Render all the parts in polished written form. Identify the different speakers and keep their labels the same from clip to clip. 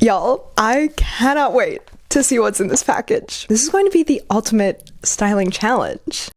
Speaker 1: Y'all, I cannot wait to see what's in this package. This is going to be the ultimate styling challenge.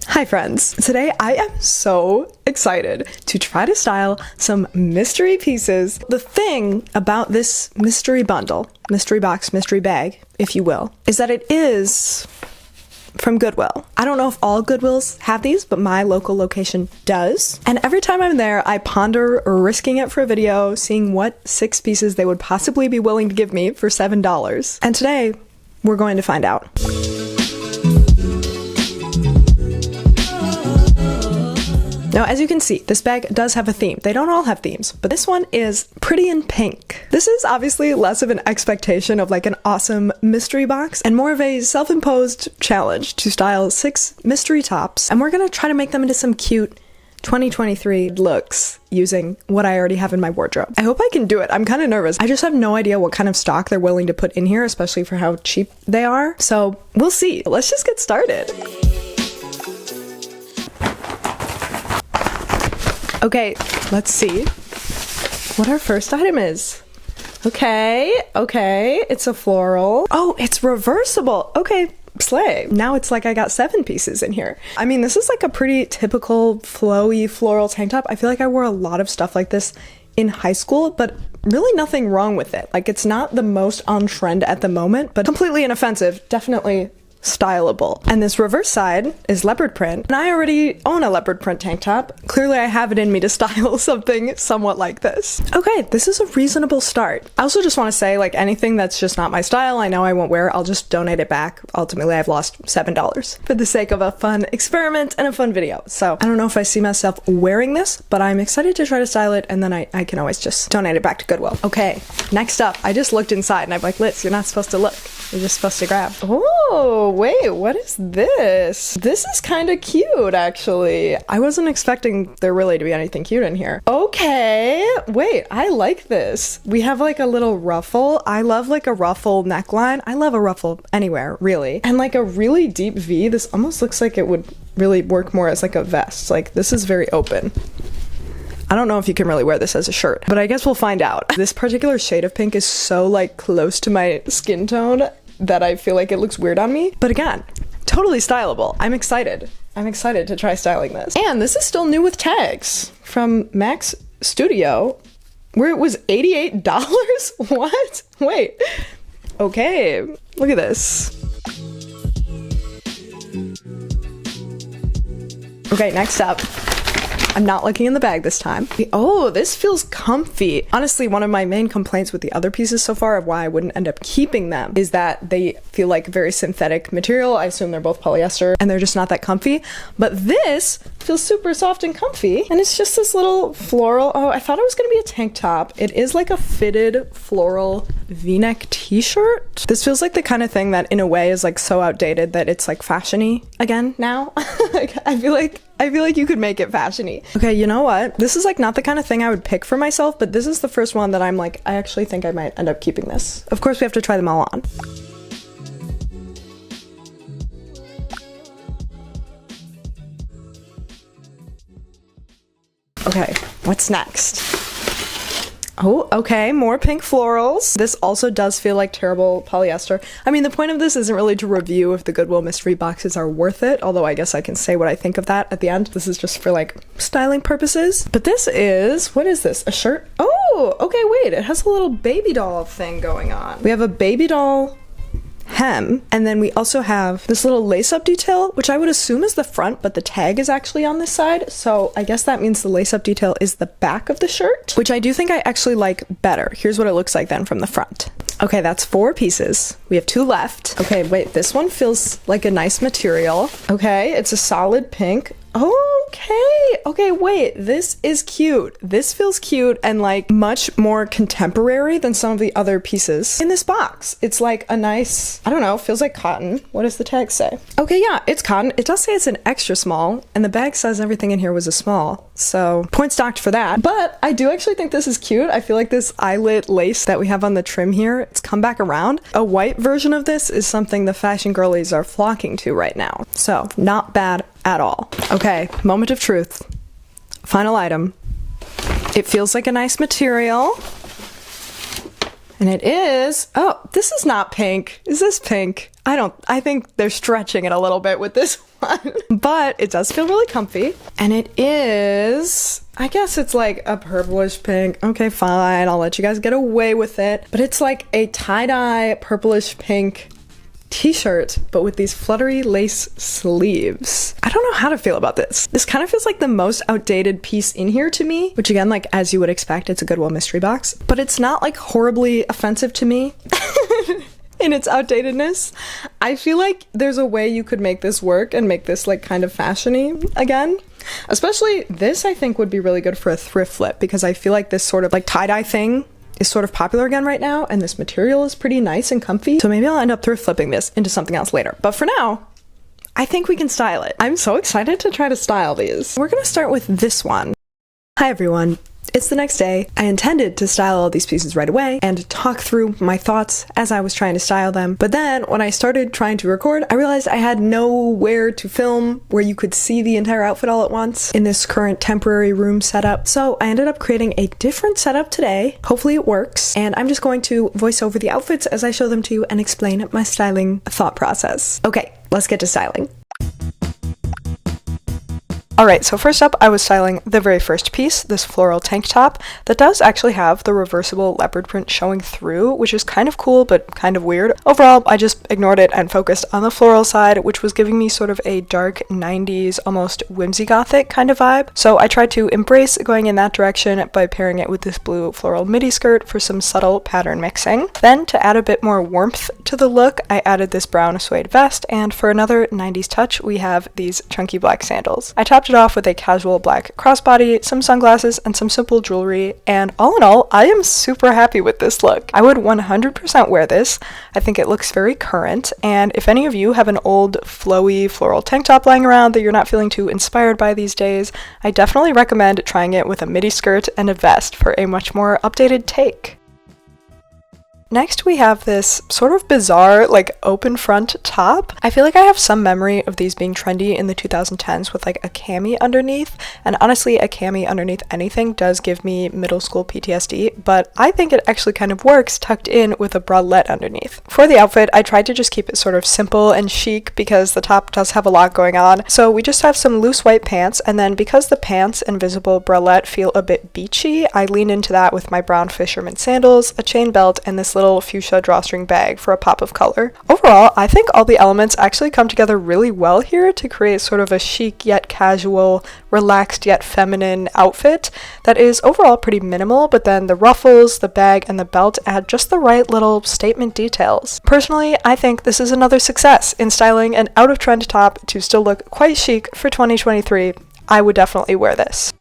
Speaker 1: Hi friends, today I am so excited to try to style some mystery pieces. The thing about this mystery bundle, mystery box, mystery bag, if you will, is that it is from Goodwill. I don't know if all Goodwills have these, but my local location does. And every time I'm there, I ponder risking it for a video, seeing what 6 pieces they would possibly be willing to give me for $7. And today, we're going to find out. Now, as you can see, this bag does have a theme. They don't all have themes, but this one is pretty in pink. This is obviously less of an expectation of like an awesome mystery box and more of a self-imposed challenge to style 6 mystery tops. And we're gonna try to make them into some cute 2023 looks using what I already have in my wardrobe. I hope I can do it. I'm kind of nervous. I just have no idea what kind of stock they're willing to put in here, especially for how cheap they are. So we'll see. Let's just get started. Okay, let's see what our first item is. Okay, it's a floral. Oh, it's reversible. Okay, slay. Now it's like I got 7 pieces in here. I mean, this is like a pretty typical flowy floral tank top. I feel like I wore a lot of stuff like this in high school, but really nothing wrong with it. Like, it's not the most on trend at the moment, but completely inoffensive. Definitely styleable. And this reverse side is leopard print, and I already own a leopard print tank top. Clearly I have it in me to style something somewhat like this. Okay, this is a reasonable start. I also just want to say, like, anything that's just not my style, I know I won't wear, I'll just donate it back. Ultimately, I've lost $7 for the sake of a fun experiment and a fun video. So I don't know if I see myself wearing this, but I'm excited to try to style it, and then I can always just donate it back to Goodwill. Okay, next up, I just looked inside and I'm like, Liz, you're not supposed to look. You're just supposed to grab. Oh, wait, what is this? This is kind of cute, actually. I wasn't expecting there really to be anything cute in here. Okay, wait, I like this. We have like a little ruffle. I love like a ruffle neckline. I love a ruffle anywhere, really. And like a really deep V. This almost looks like it would really work more as like a vest. Like, this is very open. I don't know if you can really wear this as a shirt, but I guess we'll find out. This particular shade of pink is so like close to my skin tone that I feel like it looks weird on me. But again, totally styleable. I'm excited. I'm excited to try styling this. And this is still new with tags from Max Studio, where it was $88? What? Wait. Okay, look at this. Okay, next up. I'm not looking in the bag this time. Oh, this feels comfy. Honestly, one of my main complaints with the other pieces so far of why I wouldn't end up keeping them is that they feel like very synthetic material. I assume they're both polyester and they're just not that comfy. But this feels super soft and comfy. And it's just this little floral. Oh, I thought it was gonna be a tank top. It is like a fitted floral V-neck t-shirt. This feels like the kind of thing that in a way is like so outdated that it's like fashion-y again now. Like, I feel like you could make it fashion-y. Okay, you know what? This is like not the kind of thing I would pick for myself, but this is the first one that I'm like, I actually think I might end up keeping this. Of course, we have to try them all on. Okay, what's next? Oh, okay, more pink florals. This also does feel like terrible polyester. I mean, the point of this isn't really to review if the Goodwill mystery boxes are worth it, although I guess I can say what I think of that at the end. This is just for like styling purposes. But this is, what is this? A shirt? Oh, okay, wait, it has a little baby doll thing going on. We have a baby doll hem, and then we also have this little lace-up detail, which I would assume is the front, but the tag is actually on this side, so I guess that means the lace-up detail is the back of the shirt, which I do think I actually like better. Here's what it looks like then from the front. Okay, that's 4 pieces. We have 2 left. Okay, wait, this one feels like a nice material. Okay, it's a solid pink. Okay, wait, this is cute. This feels cute and like much more contemporary than some of the other pieces in this box. It's like a nice, I don't know, feels like cotton. What does the tag say? Okay, yeah, it's cotton. It does say it's an extra small, and the bag says everything in here was a small, so points docked for that. But I do actually think this is cute. I feel like this eyelet lace that we have on the trim here, it's come back around. A white version of this is something the fashion girlies are flocking to right now, so not bad at all. Okay, moment of truth. Final item. It feels like a nice material. And it is, oh, this is not pink. Is this pink? I think they're stretching it a little bit with this one. But it does feel really comfy. And it is, I guess it's like a purplish pink. Okay, fine, I'll let you guys get away with it. But it's like a tie-dye purplish pink t-shirt, but with these fluttery lace sleeves. I don't know how to feel about this. This kind of feels like the most outdated piece in here to me, which again, like as you would expect, it's a Goodwill mystery box, but it's not like horribly offensive to me in its outdatedness. I feel like there's a way you could make this work and make this like kind of fashiony again. Especially this, I think would be really good for a thrift flip, because I feel like this sort of like tie-dye thing is sort of popular again right now, and this material is pretty nice and comfy. So maybe I'll end up thrift flipping this into something else later. But for now, I think we can style it. I'm so excited to try to style these. We're gonna start with this one. Hi everyone. It's the next day. I intended to style all these pieces right away and talk through my thoughts as I was trying to style them. But then when I started trying to record, I realized I had nowhere to film where you could see the entire outfit all at once in this current temporary room setup. So I ended up creating a different setup today. Hopefully it works. And I'm just going to voice over the outfits as I show them to you and explain my styling thought process. Okay, let's get to styling. Alright, so first up I was styling the very first piece, this floral tank top, that does actually have the reversible leopard print showing through, which is kind of cool but kind of weird. Overall, I just ignored it and focused on the floral side, which was giving me sort of a dark 90s, almost whimsy gothic kind of vibe. So I tried to embrace going in that direction by pairing it with this blue floral midi skirt for some subtle pattern mixing. Then, to add a bit more warmth to the look, I added this brown suede vest, and for another 90s touch, we have these chunky black sandals. I topped it off with a casual black crossbody, some sunglasses, and some simple jewelry, and all in all, I am super happy with this look. I would 100% wear this. I think it looks very current, and if any of you have an old flowy floral tank top lying around that you're not feeling too inspired by these days, I definitely recommend trying it with a midi skirt and a vest for a much more updated take. Next, we have this sort of bizarre, like, open front top. I feel like I have some memory of these being trendy in the 2010s with, like, a cami underneath, and honestly, a cami underneath anything does give me middle school PTSD, but I think it actually kind of works tucked in with a bralette underneath. For the outfit, I tried to just keep it sort of simple and chic because the top does have a lot going on, so we just have some loose white pants, and then because the pants and visible bralette feel a bit beachy, I lean into that with my brown fisherman sandals, a chain belt, and this little fuchsia drawstring bag for a pop of color. Overall, I think all the elements actually come together really well here to create sort of a chic yet casual, relaxed yet feminine outfit that is overall pretty minimal, but then the ruffles, the bag, and the belt add just the right little statement details. Personally, I think this is another success in styling an out-of-trend top to still look quite chic for 2023. I would definitely wear this.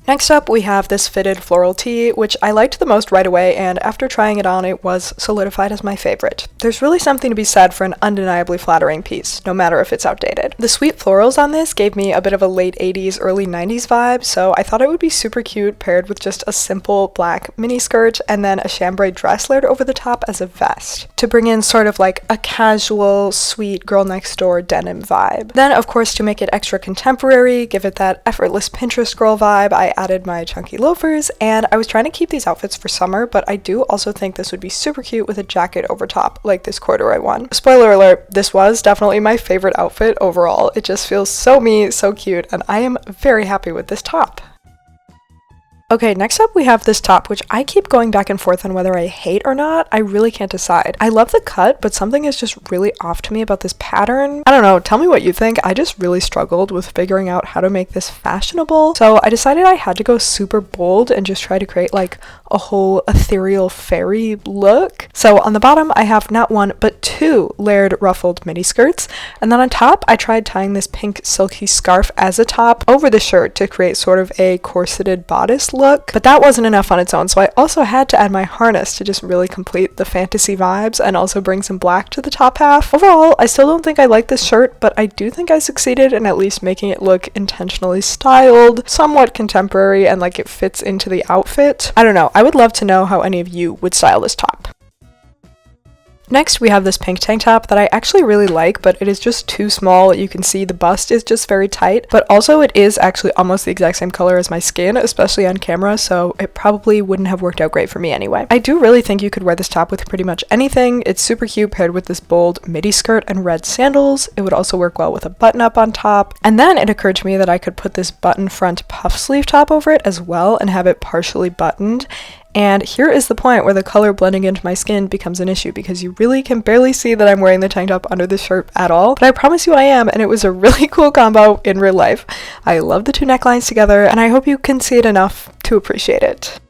Speaker 1: Next up, we have this fitted floral tee, which I liked the most right away, and after trying it on, it was solidified as my favorite. There's really something to be said for an undeniably flattering piece, no matter if it's outdated. The sweet florals on this gave me a bit of a late 80s, early 90s vibe, so I thought it would be super cute paired with just a simple black mini skirt and then a chambray dress layered over the top as a vest, to bring in sort of like a casual, sweet girl next door denim vibe. Then, of course, to make it extra contemporary, give it that effortless Pinterest girl vibe, I added my chunky loafers, and I was trying to keep these outfits for summer, but I do also think this would be super cute with a jacket over top, like this corduroy one. Spoiler alert, this was definitely my favorite outfit overall. It just feels so me, so cute, and I am very happy with this top. Okay, next up we have this top, which I keep going back and forth on whether I hate or not. I really can't decide. I love the cut, but something is just really off to me about this pattern. I don't know, tell me what you think. I just really struggled with figuring out how to make this fashionable. So I decided I had to go super bold and just try to create like a whole ethereal fairy look. So on the bottom I have not one, but two layered ruffled mini skirts. And then on top, I tried tying this pink silky scarf as a top over the shirt to create sort of a corseted bodice look, but that wasn't enough on its own, so I also had to add my harness to just really complete the fantasy vibes and also bring some black to the top half. Overall, I still don't think I like this shirt, but I do think I succeeded in at least making it look intentionally styled, somewhat contemporary, and like it fits into the outfit. I don't know, I would love to know how any of you would style this top. Next, we have this pink tank top that I actually really like, but it is just too small. You can see the bust is just very tight, but also it is actually almost the exact same color as my skin, especially on camera, so it probably wouldn't have worked out great for me anyway. I do really think you could wear this top with pretty much anything. It's super cute paired with this bold midi skirt and red sandals. It would also work well with a button up on top. And then it occurred to me that I could put this button front puff sleeve top over it as well and have it partially buttoned. And here is the point where the color blending into my skin becomes an issue, because you really can barely see that I'm wearing the tank top under the shirt at all. But I promise you I am, and it was a really cool combo in real life. I love the two necklines together, and I hope you can see it enough to appreciate it.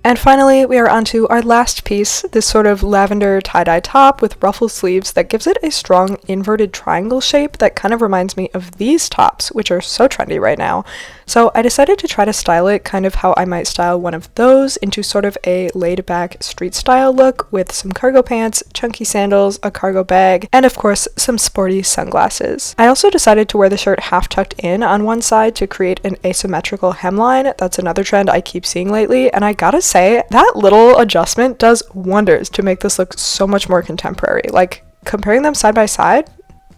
Speaker 1: And finally, we are onto our last piece, this sort of lavender tie-dye top with ruffle sleeves that gives it a strong inverted triangle shape that kind of reminds me of these tops, which are so trendy right now. So I decided to try to style it kind of how I might style one of those into sort of a laid-back street style look with some cargo pants, chunky sandals, a cargo bag, and of course some sporty sunglasses. I also decided to wear the shirt half tucked in on one side to create an asymmetrical hemline. That's another trend I keep seeing lately, and I gotta say, that little adjustment does wonders to make this look so much more contemporary. Like, comparing them side by side,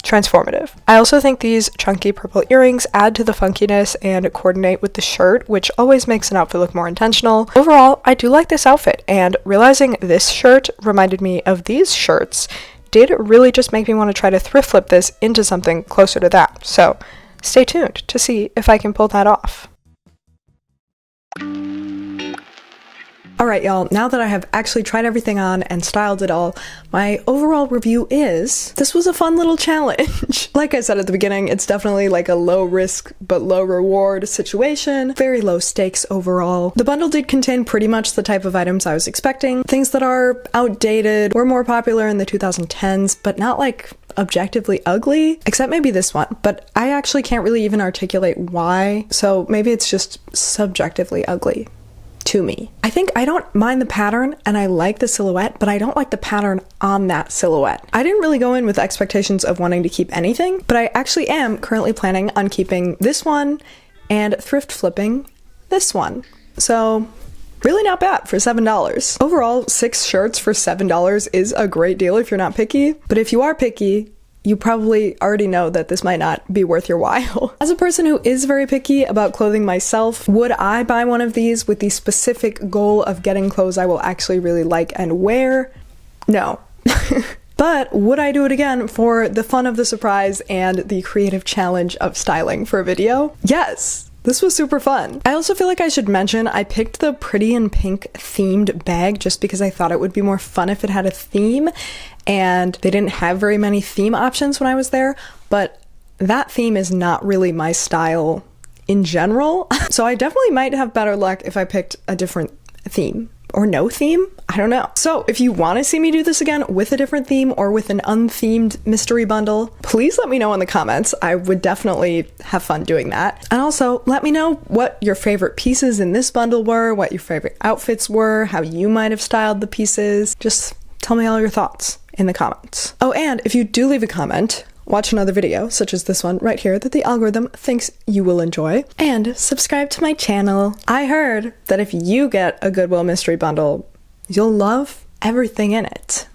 Speaker 1: transformative. I also think these chunky purple earrings add to the funkiness and coordinate with the shirt, which always makes an outfit look more intentional. Overall, I do like this outfit, and realizing this shirt reminded me of these shirts did really just make me want to try to thrift flip this into something closer to that. So stay tuned to see if I can pull that off. Alright y'all, now that I have actually tried everything on and styled it all, my overall review is, this was a fun little challenge. Like I said at the beginning, it's definitely like a low risk but low reward situation, very low stakes overall. The bundle did contain pretty much the type of items I was expecting, things that are outdated or more popular in the 2010s, but not like objectively ugly, except maybe this one, but I actually can't really even articulate why, so maybe it's just subjectively ugly to me. I think I don't mind the pattern and I like the silhouette, but I don't like the pattern on that silhouette. I didn't really go in with expectations of wanting to keep anything, but I actually am currently planning on keeping this one and thrift flipping this one. So really not bad for $7. Overall, 6 shirts for $7 is a great deal if you're not picky, but if you are picky, you probably already know that this might not be worth your while. As a person who is very picky about clothing myself, would I buy one of these with the specific goal of getting clothes I will actually really like and wear? No. But would I do it again for the fun of the surprise and the creative challenge of styling for a video? Yes! This was super fun. I also feel like I should mention I picked the pretty and pink themed bag just because I thought it would be more fun if it had a theme, and they didn't have very many theme options when I was there, but that theme is not really my style in general. So I definitely might have better luck if I picked a different theme. Or no theme? I don't know. So if you want to see me do this again with a different theme or with an unthemed mystery bundle, please let me know in the comments. I would definitely have fun doing that. And also let me know what your favorite pieces in this bundle were, what your favorite outfits were, how you might have styled the pieces. Just tell me all your thoughts in the comments. Oh, and if you do leave a comment, watch another video, such as this one right here that the algorithm thinks you will enjoy, and subscribe to my channel. I heard that if you get a Goodwill mystery bundle, you'll love everything in it.